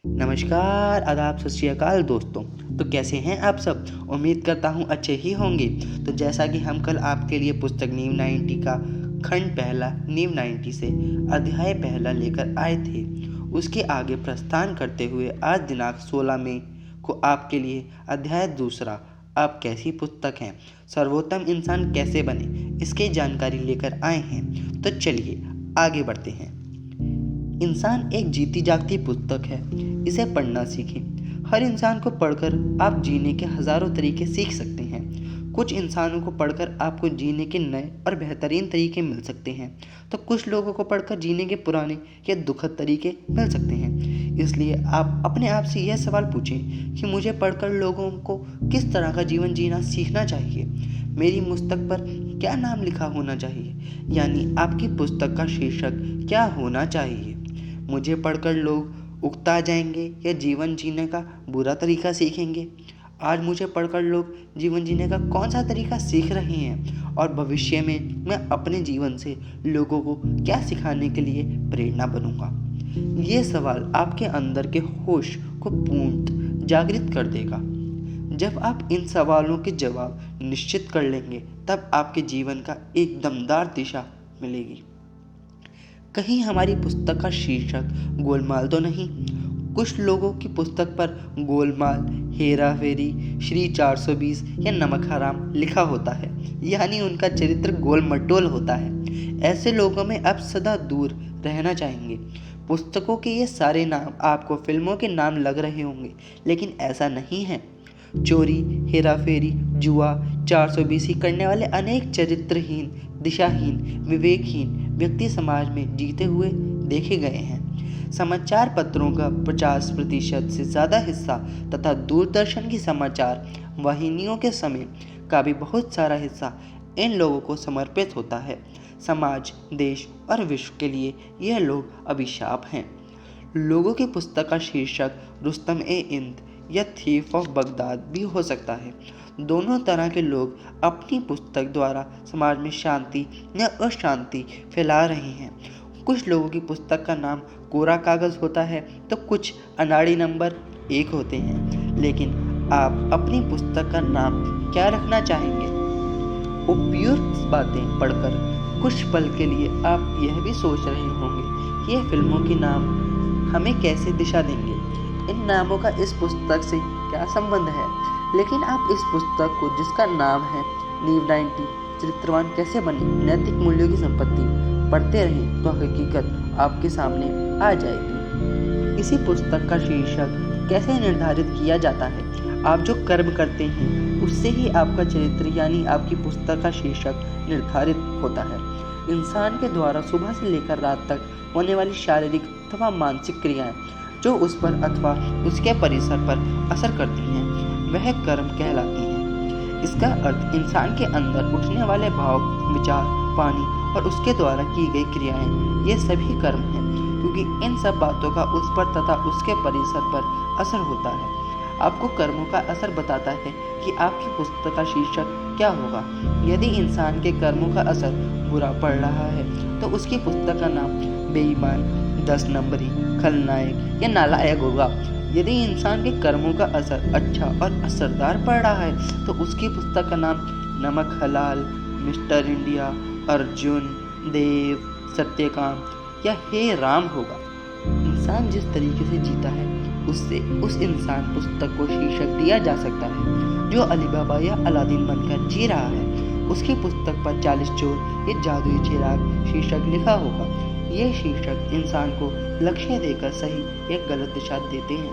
नमस्कार, आदाब, सत श्री अकाल दोस्तों। तो कैसे हैं आप सब? उम्मीद करता हूँ अच्छे ही होंगे। तो जैसा कि हम कल आपके लिए पुस्तक नींव 90 का खंड पहला नींव 90 से अध्याय पहला लेकर आए थे, उसके आगे प्रस्थान करते हुए आज दिनांक 16 मई को आपके लिए अध्याय दूसरा आप कैसी पुस्तक हैं, सर्वोत्तम इंसान कैसे बने, इसकी जानकारी लेकर आए हैं। तो चलिए आगे बढ़ते हैं। इंसान एक जीती जागती पुस्तक है, इसे पढ़ना सीखें। हर इंसान को पढ़कर आप जीने के हजारों तरीके सीख सकते हैं। कुछ इंसानों को पढ़कर आपको जीने के नए और बेहतरीन तरीके मिल सकते हैं, तो कुछ लोगों को पढ़कर जीने के पुराने या दुखद तरीके मिल सकते हैं। इसलिए आप अपने आप से यह सवाल पूछें कि मुझे पढ़कर लोगों को किस तरह का जीवन जीना सीखना चाहिए, मेरी पुस्तक पर क्या नाम लिखा होना चाहिए, यानी आपकी पुस्तक का शीर्षक क्या होना चाहिए। मुझे पढ़कर लोग उकता जाएंगे या जीवन जीने का बुरा तरीका सीखेंगे। आज मुझे पढ़कर लोग जीवन जीने का कौन सा तरीका सीख रहे हैं और भविष्य में मैं अपने जीवन से लोगों को क्या सिखाने के लिए प्रेरणा बनूंगा। ये सवाल आपके अंदर के होश को पूर्ण जागृत कर देगा। जब आप इन सवालों के जवाब निश्चित कर लेंगे, तब आपके जीवन का एक दमदार दिशा मिलेगी। कहीं हमारी पुस्तक का शीर्षक गोलमाल तो नहीं? कुछ लोगों की पुस्तक पर गोलमाल, हेरा फेरी, श्री 420 या नमक हराम लिखा होता है, यानी उनका चरित्र गोल मटोल होता है। ऐसे लोगों में आप सदा दूर रहना चाहेंगे। पुस्तकों के ये सारे नाम आपको फिल्मों के नाम लग रहे होंगे, लेकिन ऐसा नहीं है। चोरी, हेरा फेरी, जुआ, 420 करने वाले अनेक चरित्रहीन, दिशाहीन, विवेकहीन व्यक्ति समाज में जीते हुए देखे गए हैं। समाचार पत्रों का 50% से ज़्यादा हिस्सा तथा दूरदर्शन की समाचार वाहिनियों के समय का भी बहुत सारा हिस्सा इन लोगों को समर्पित होता है। समाज, देश और विश्व के लिए यह लोग अभिशाप हैं। लोगों की पुस्तक का शीर्षक रुस्तम-ए-हिंद या थीफ ऑफ बगदाद भी हो सकता है। दोनों तरह के लोग अपनी पुस्तक द्वारा समाज में शांति या अशांति फैला रहे हैं। कुछ लोगों की पुस्तक का नाम कोरा कागज़ होता है, तो कुछ अनाड़ी नंबर 1 होते हैं। लेकिन आप अपनी पुस्तक का नाम क्या रखना चाहेंगे? उपयुक्त बातें पढ़कर कुछ पल के लिए आप यह भी सोच रहे होंगे, ये फिल्मों के नाम हमें कैसे दिशा देंगे, इन नामों का इस पुस्तक से क्या संबंध है। लेकिन आप इस पुस्तक को, जिसका नाम है नींव 90 चरित्रवान कैसे बने, नैतिक मूल्यों की संपत्ति, पढ़ते रहें तो हकीकत आपके सामने आ जाएगी। इसी पुस्तक का शीर्षक कैसे निर्धारित किया जाता है? आप जो कर्म करते हैं उससे ही आपका चरित्र यानी आपकी पुस्तक का शीर्षक निर्धारित होता है। इंसान के द्वारा सुबह से लेकर रात तक होने वाली शारीरिक अथवा मानसिक क्रियाएं जो उस पर अथवा उसके परिसर पर असर करती हैं, वह कर्म कहलाती हैं। इसका अर्थ इंसान के अंदर उठने वाले भाव, विचार, वाणी और उसके द्वारा की गई क्रियाएं, ये सभी कर्म हैं, क्योंकि इन सब बातों का उस पर तथा उसके परिसर पर असर होता है। आपको कर्मों का असर बताता है कि आपकी पुस्तक का शीर्षक क्या होगा। यदि इंसान के कर्मों का असर बुरा पड़ रहा है, तो उसकी पुस्तक का नाम बेईमान, 10 नंबरी, खलनायक या नालायक होगा। यदि इंसान के कर्मों का असर अच्छा और असरदार पड़ रहा है, तो उसकी पुस्तक का नाम नमक हलाल, मिस्टर इंडिया, अर्जुन, देव, सत्यकाम या हे राम होगा। इंसान जिस तरीके से जीता है, उससे उस इंसान पुस्तक को शीर्षक दिया जा सकता है। जो अली बाबा या अलादीन बनकर जी रहा है, उसकी पुस्तक पर 40 चोर या जादुई चिराग शीर्षक लिखा होगा। ये शीर्षक इंसान को लक्ष्य देकर सही या गलत दिशा देते हैं।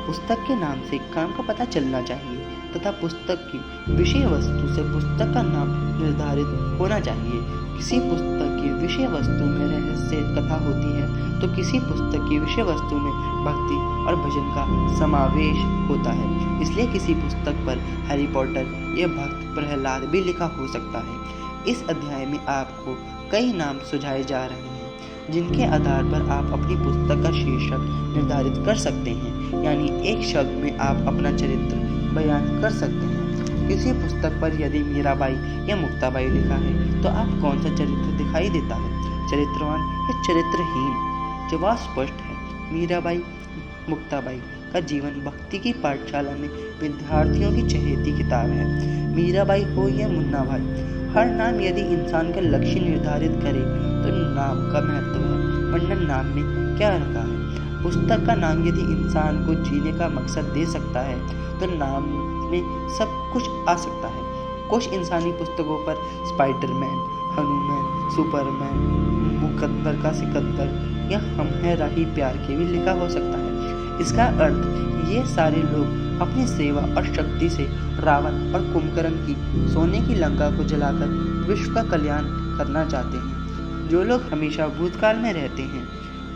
पुस्तक के नाम से काम का पता चलना चाहिए तथा पुस्तक की विषय वस्तु से पुस्तक का नाम निर्धारित होना चाहिए। किसी पुस्तक की विषय वस्तु में रहस्य कथा होती है, तो किसी पुस्तक की विषय वस्तु में भक्ति और भजन का समावेश होता है। इसलिए किसी पुस्तक पर हैरी पॉटर या भक्त प्रहलाद भी लिखा हो सकता है। इस अध्याय में आपको कई नाम सुझाए जा रहे हैं, जिनके आधार पर आप अपनी पुस्तक का शीर्षक निर्धारित कर सकते हैं, यानी एक शब्द में आप अपना चरित्र बयान कर सकते हैं। किसी पुस्तक पर यदि मीराबाई या मुक्ताबाई लिखा है, तो आप कौन सा चरित्र दिखाई देता है, चरित्रवान या चरित्रहीन? जवाब स्पष्ट है, मीराबाई मुक्ताबाई का जीवन भक्ति की पाठशाला में विद्यार्थियों की चहेती किताब है। मीराबाई हो या मुन्ना भाई, हर नाम यदि इंसान का लक्ष्य निर्धारित करे तो नाम का महत्व है, वरना नाम में क्या रखा है। पुस्तक का नाम यदि इंसान को जीने का मकसद दे सकता है तो नाम में सब कुछ आ सकता है। कुछ इंसानी पुस्तकों पर स्पाइडरमैन, हनुमान, सुपरमैन, मुकद्दर का सिकंदर या हम है राही प्यार के भी लिखा हो सकता है। इसका अर्थ ये सारे लोग अपनी सेवा और शक्ति से रावण और कुंभकर्ण की सोने की लंका को जलाकर विश्व का कल्याण करना चाहते हैं। जो लोग हमेशा भूतकाल में रहते हैं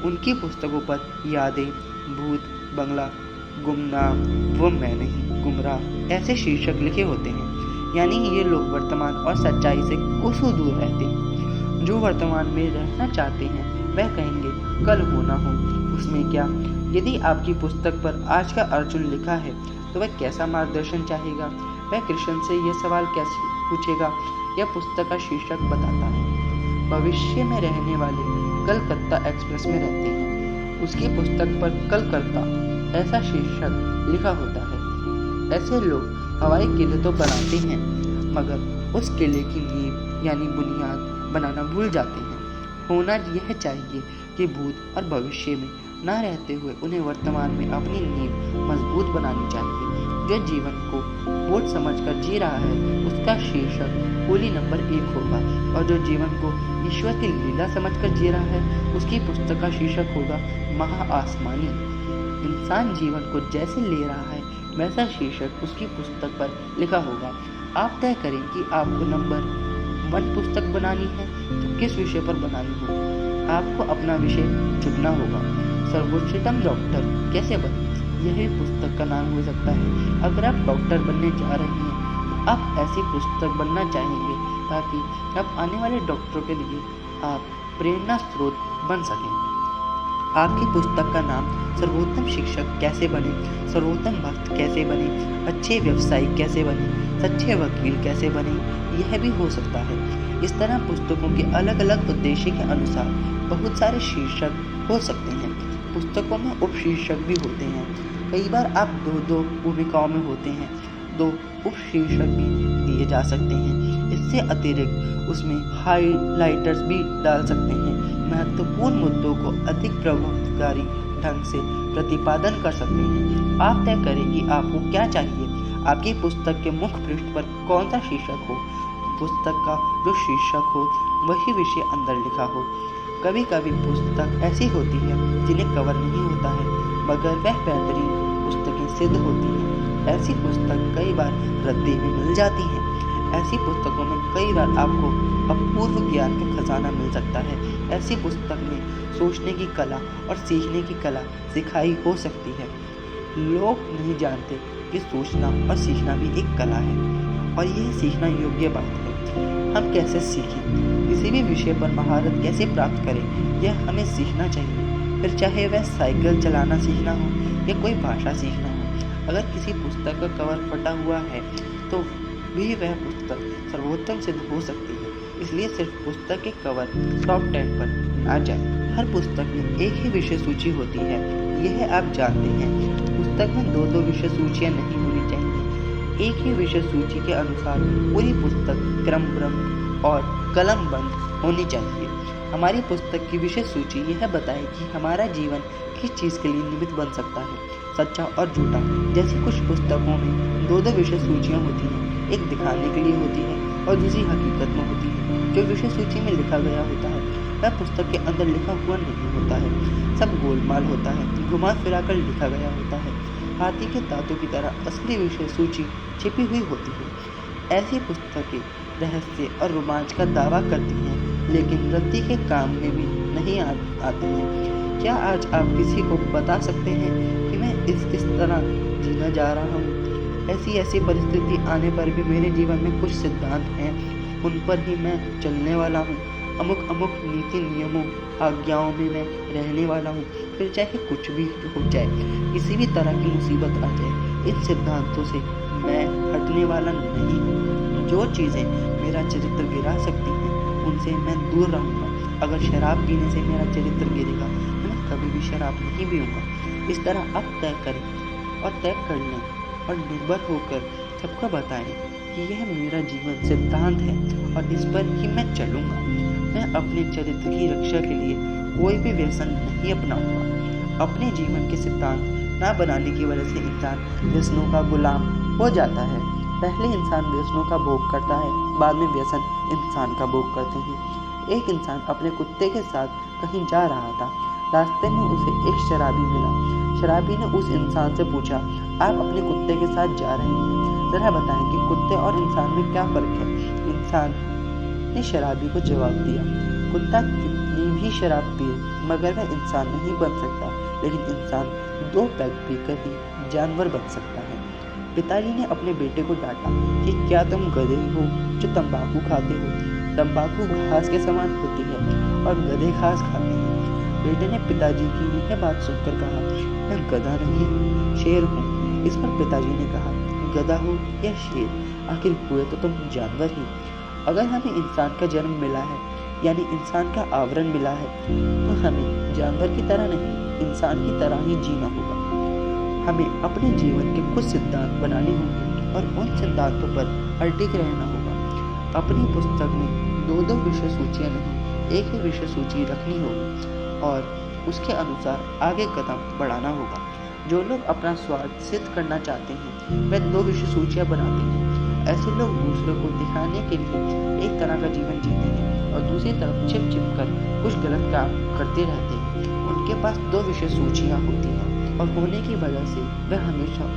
उनकी पुस्तकों पर यादें, भूत बंगला, गुमनाम, वो मैं नहीं, गुमराह ऐसे शीर्षक लिखे होते हैं। यानी ये लोग वर्तमान और सच्चाई से कोसों दूर रहते हैं। जो वर्तमान में रहना चाहते हैं वह कहेंगे कल होना हो उसमें क्या। यदि आपकी पुस्तक पर आज का अर्जुन लिखा है तो वह कैसा मार्गदर्शन चाहेगा। वह कृष्ण से यह सवाल कैसे पूछेगा। यह पुस्तक का शीर्षक बताता है। भविष्य में रहने वाले कलकत्ता एक्सप्रेस में रहते हैं, उसकी पुस्तक पर कलकत्ता ऐसा शीर्षक लिखा होता है। ऐसे लोग हवाई किले तो बनाते हैं मगर उस किले की नींव यानी बुनियाद बनाना भूल जाते हैं। होना यह चाहिए कि भूत और भविष्य में ना रहते हुए उन्हें वर्तमान में अपनी नींव मजबूत बनानी चाहिए। जो जीवन को बोझ समझकर जी रहा है उसका शीर्षक होली नंबर 1 होगा, और जो जीवन को ईश्वर की लीला समझकर जी रहा है उसकी पुस्तक का शीर्षक होगा महाआसमानी। इंसान जीवन को जैसे ले रहा है वैसा शीर्षक उसकी पुस्तक पर लिखा होगा। आप तय करें कि आपको नंबर 1 पुस्तक बनानी है तो किस विषय पर बनानी होगी। आपको अपना विषय चुनना होगा। सर्वोत्तम डॉक्टर कैसे बने, यही पुस्तक का नाम हो सकता है। अगर आप डॉक्टर बनने जा रहे हैं तो आप ऐसी पुस्तक बनना चाहेंगे ताकि आप आने वाले डॉक्टरों के लिए आप प्रेरणा स्रोत बन सकें। आपकी पुस्तक का नाम सर्वोत्तम शिक्षक कैसे बने, सर्वोत्तम भक्त कैसे बने, अच्छे व्यवसायी कैसे बने, सच्चे वकील कैसे बने, यह भी हो सकता है। इस तरह पुस्तकों के अलग अलग उद्देश्य के अनुसार बहुत सारे शीर्षक हो सकते हैं। पुस्तकों में उपशीर्षक भी होते हैं। कई बार आप दो भूमिकाओं में होते हैं, 2 उपशीर्षक भी दिए जा सकते हैं। इससे अतिरिक्त उसमें हाइलाइटर्स भी डाल सकते हैं। महत्वपूर्ण मुद्दों को अधिक प्रभावकारी ढंग से प्रतिपादन कर सकते हैं। आप तय करें कि आपको क्या चाहिए। आपकी पुस्तक के मुख्य पृष्ठ पर कौन सा शीर्षक हो। पुस्तक का जो शीर्षक हो वही विषय अंदर लिखा हो। कभी कभी पुस्तक ऐसी होती है जिन्हें कवर नहीं होता है मगर वह बेहतरीन पुस्तकें सिद्ध होती हैं। ऐसी पुस्तक कई बार रद्दी में मिल जाती हैं। ऐसी पुस्तकों में कई बार आपको अपूर्व ज्ञान का खजाना मिल सकता है। ऐसी पुस्तक में सोचने की कला और सीखने की कला सिखाई हो सकती है। लोग नहीं जानते कि सोचना और सीखना भी एक कला है और यह सीखना योग्य बात है। हम कैसे सीखें, किसी भी विषय पर महारत कैसे प्राप्त करें, यह हमें सीखना चाहिए। फिर चाहे वह साइकिल चलाना सीखना हो या कोई भाषा सीखना हो। अगर किसी पुस्तक का कवर फटा हुआ है तो भी वह पुस्तक सर्वोत्तम सिद्ध हो सकती है। इसलिए सिर्फ पुस्तक के कवर टॉप 10 पर आ जाए। हर पुस्तक में एक ही विषय सूची होती है, यह आप जानते हैं। पुस्तक में 2 विषय सूचियाँ नहीं होनी चाहिए। एक ही विषय सूची के अनुसार पूरी पुस्तक क्रमबद्ध और कलमबंद होनी चाहिए। हमारी पुस्तक की विषय सूची यह बताए कि हमारा जीवन किस चीज़ के लिए निमित्त बन सकता है, सच्चा और झूठा। जैसे कुछ पुस्तकों में 2 विषय सूचियाँ होती हैं, एक दिखाने के लिए होती है और दूसरी हकीकत में होती है। जो विषय सूची में लिखा गया होता है वह पुस्तक के अंदर लिखा हुआ नहीं होता है। सब गोलमाल होता है, घुमा फिरा कर लिखा गया होता है। हाथी के दांतों की तरह असली विषय सूची छिपी हुई होती है। ऐसी पुस्तकें रहस्य और रोमांच का दावा करती हैं लेकिन रद्दी के काम में भी नहीं आती हैं। क्या आज आप किसी को बता सकते हैं कि मैं इस तरह जीना जा रहा हूँ। ऐसी परिस्थिति आने पर भी मेरे जीवन में कुछ सिद्धांत हैं, उन पर ही मैं चलने वाला हूँ। अमुक नीति नियमों आज्ञाओं में मैं रहने वाला हूँ। फिर चाहे कुछ भी हो जाए, किसी भी तरह की मुसीबत आ जाए, इन सिद्धांतों से मैं हटने वाला नहीं हूँ। जो चीज़ें मेरा चरित्र गिरा सकती हैं उनसे मैं दूर रहूँगा। अगर शराब पीने से मेरा चरित्र गिरेगा तो मैं कभी भी शराब नहीं पीऊँगा। इस तरह आप तय करें और तय कर लें और निर्भर होकर सबको बताएं कि यह मेरा जीवन सिद्धांत है और इस पर ही मैं चलूँगा। मैं अपने चरित्र की रक्षा के लिए कोई भी व्यसन नहीं अपनाऊंगा। अपने जीवन के सिद्धांत ना बनाने की वजह से इंसान व्यसनों का गुलाम हो जाता है। पहले इंसान व्यसनों का भोग करता है, बाद में व्यसन इंसान का भोग करते हैं। एक इंसान अपने कुत्ते के साथ कहीं जा रहा था। रास्ते में उसे एक शराबी मिला। शराबी ने उस इंसान से पूछा, आप अपने कुत्ते के साथ जा रहे हैं, जरा बताएं कि कुत्ते और इंसान में क्या फर्क है। इंसान ने शराबी को जवाब दिया, कुत्ता कितनी भी शराब पिए मगर वह इंसान नहीं बन सकता, लेकिन इंसान 2 पैग पीकर ही जानवर बन सकता है। पिताजी ने अपने बेटे को डांटा कि क्या तुम गधे हो जो तंबाकू खाते हो। तंबाकू घास के समान होती है और गधे घास खाते हैं। बेटे ने पिताजी की यह बात सुनकर कहा, मैं गधा नहीं शेर हूँ। इस पर पिताजी ने कहा, गधा हो या शेर, आखिर हुए तो तुम जानवर ही। अगर हमें इंसान का जन्म मिला है यानी इंसान का आवरण मिला है तो हमें जानवर की तरह नहीं इंसान की तरह ही जीना होगा। हमें अपने जीवन के कुछ सिद्धांत बनाने होंगे और उन सिद्धांतों पर अडिग रहना होगा। अपनी पुस्तक में 2-2 विषय सूचियाँ नहीं, एक ही विषय सूची रखनी होगी और उसके अनुसार आगे कदम बढ़ाना होगा। जो लोग अपना स्वार्थ सिद्ध करना चाहते हैं वह 2 विषय सूचियाँ बनाते हैं। ऐसे लोग दूसरों को दिखाने के लिए एक तरह का जीवन जीते हैं और दूसरी तरफ छिप कर कुछ गलत काम करते रहते हैं। उनके पास 2 विषय सूचियाँ होती हैं और होने की वजह से वह हमेशा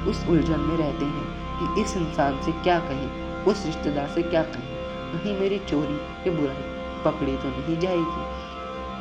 उस उलझन में रहते हैं कि इस इंसान से क्या कहें, उस रिश्तेदार से क्या कहें, कहीं मेरी चोरी या बुराई पकड़ी तो नहीं जाएगी।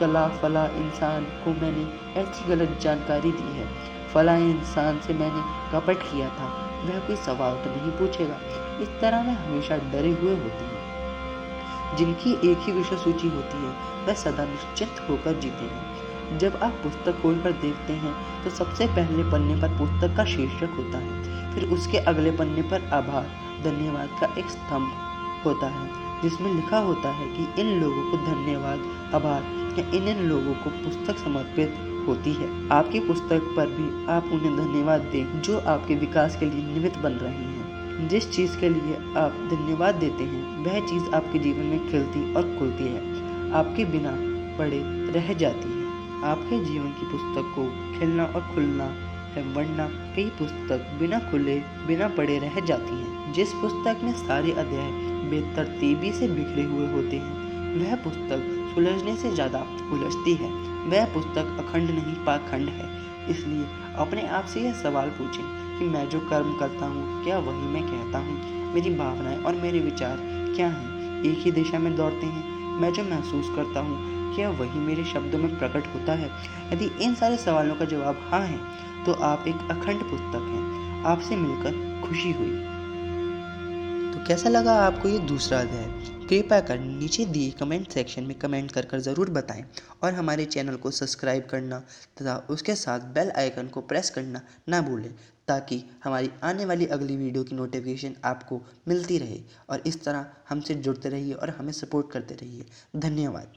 कला फला इंसान को मैंने ऐसी गलत जानकारी दी है, फला इंसान से मैंने कपट किया था, वह कोई सवाल तो नहीं पूछेगा। इस तरह वे हमेशा डरे हुए होते हैं। जिनकी एक ही विषय सूची होती है वह सदा निश्चिंत होकर जीते हैं। जब आप पुस्तक खोलकर देखते हैं तो सबसे पहले पन्ने पर पुस्तक का शीर्षक होता है, फिर उसके अगले पन्ने पर आभार धन्यवाद का एक स्तंभ होता है जिसमें लिखा होता है कि इन लोगों को धन्यवाद, आभार या इन लोगों को पुस्तक समर्पित होती है। आपकी पुस्तक पर भी आप उन्हें धन्यवाद दें जो आपके विकास के लिए निमित्त बन रहे हैं। जिस चीज़ के लिए आप धन्यवाद देते हैं वह चीज़ आपके जीवन में खिलती और खुलती है, आपके बिना पढ़े रह जाती है। आपके जीवन की पुस्तक को खिलना और खुलना है, वरना कई पुस्तक बिना खुले बिना पढ़े रह जाती हैं। जिस पुस्तक में सारे अध्याय बेतरतीबी से बिखरे हुए होते हैं वह पुस्तक सुलझने से ज़्यादा उलझती है। वह पुस्तक अखंड नहीं पाखंड है। इसलिए अपने आप से यह सवाल पूछें कि मैं जो कर्म करता हूँ क्या वही मैं कहता हूँ, मेरी भावनाएं और मेरे विचार क्या हैं, एक ही दिशा में दौड़ते हैं। मैं जो महसूस करता हूँ क्या वही मेरे शब्दों में प्रकट होता है। यदि इन सारे सवालों का जवाब हाँ है तो आप एक अखंड पुस्तक हैं। आपसे मिलकर खुशी हुई। तो कैसा लगा आपको ये दूसरा अध्याय? कृपया कर नीचे दिए कमेंट सेक्शन में कमेंट कर ज़रूर बताएं और हमारे चैनल को सब्सक्राइब करना तथा उसके साथ बेल आइकन को प्रेस करना ना भूलें ताकि हमारी आने वाली अगली वीडियो की नोटिफिकेशन आपको मिलती रहे। और इस तरह हमसे जुड़ते रहिए और हमें सपोर्ट करते रहिए। धन्यवाद।